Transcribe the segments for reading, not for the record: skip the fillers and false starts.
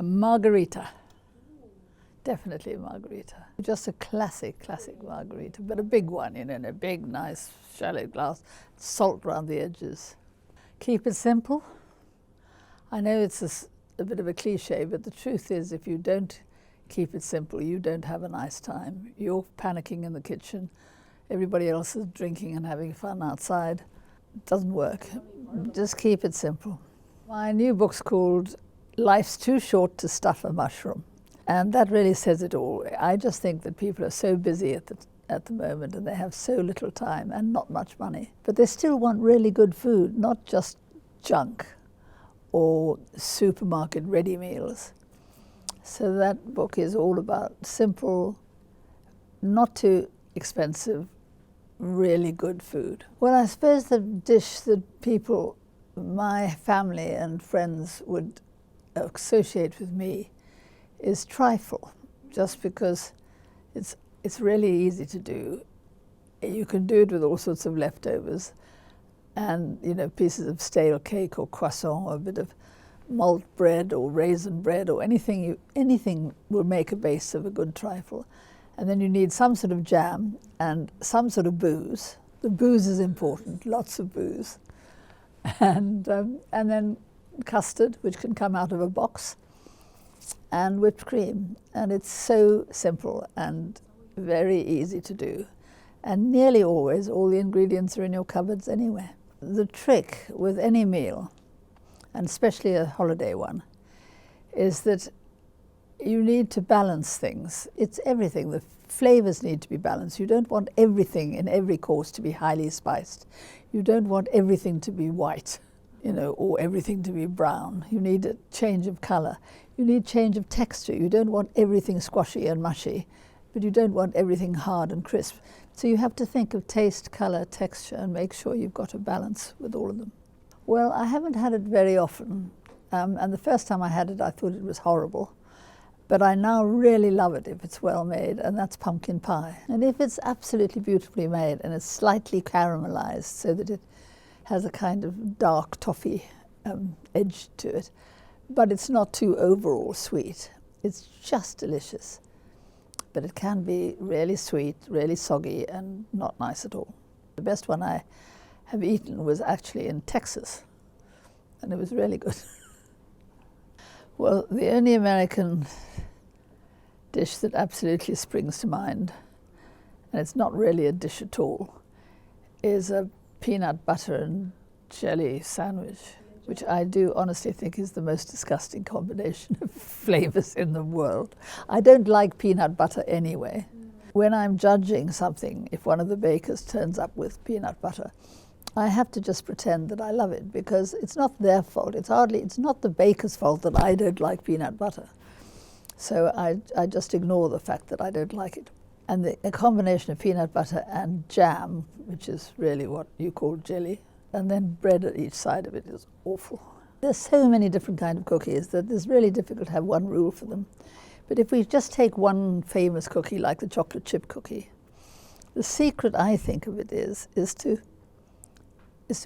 A margarita. Definitely a margarita. Just a classic margarita, but a big one, in a big, nice, shallow glass, salt around the edges. Keep it simple. I know it's a bit of a cliche, but the truth is if you don't keep it simple, you don't have a nice time. You're panicking in the kitchen. Everybody else is drinking and having fun outside. It doesn't work. Just keep it simple. My new book's called Life's Too Short to Stuff a Mushroom. And that really says it all. I just think that people are so busy at the moment and they have so little time and not much money. But they still want really good food, not just junk or supermarket ready meals. So that book is all about simple, not too expensive, really good food. Well, I suppose the dish that people, my family and friends would associate with me is trifle, just because it's really easy to do. You can do it with all sorts of leftovers and, you know, pieces of stale cake or croissant or a bit of malt bread or raisin bread or anything will make a base of a good trifle. And then you need some sort of jam and some sort of booze. The booze is important, lots of booze. And then custard, which can come out of a box, and whipped cream. And it's so simple and very easy to do. And nearly always all the ingredients are in your cupboards anyway. The trick with any meal, and especially a holiday one, is that you need to balance things. It's everything. The flavors need to be balanced. You don't want everything in every course to be highly spiced. You don't want everything to be white, you know, or everything to be brown. You need a change of color. You need change of texture. You don't want everything squashy and mushy, but you don't want everything hard and crisp. So you have to think of taste, color, texture, and make sure you've got a balance with all of them. Well, I haven't had it very often, and the first time I had it, I thought it was horrible. But I now really love it if it's well made, and that's pumpkin pie. And if it's absolutely beautifully made and it's slightly caramelized so that it has a kind of dark toffee edge to it, but it's not too overall sweet. It's just delicious. But it can be really sweet, really soggy, and not nice at all. The best one I have eaten was actually in Texas, and it was really good. Well, the only American dish that absolutely springs to mind, and it's not really a dish at all, is a peanut butter and jelly sandwich, which I do honestly think is the most disgusting combination of flavors in the world. I don't like peanut butter anyway. When I'm judging something, if one of the bakers turns up with peanut butter, I have to just pretend that I love it, because it's not their fault. It's not the baker's fault that I don't like peanut butter. So I just ignore the fact that I don't like it. And a combination of peanut butter and jam, which is really what you call jelly, and then bread at each side of it, is awful. There's so many different kinds of cookies that it's really difficult to have one rule for them. But if we just take one famous cookie like the chocolate chip cookie, the secret, I think, of it is to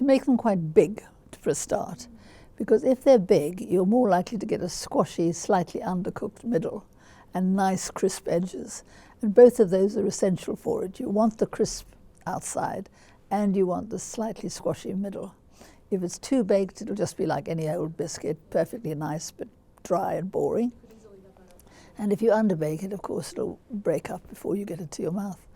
make them quite big for a start. Because if they're big, you're more likely to get a squashy, slightly undercooked middle and nice crisp edges. And both of those are essential for it. You want the crisp outside and you want the slightly squashy middle. If it's too baked, it'll just be like any old biscuit, perfectly nice but dry and boring. And if you underbake it, of course, it'll break up before you get it to your mouth.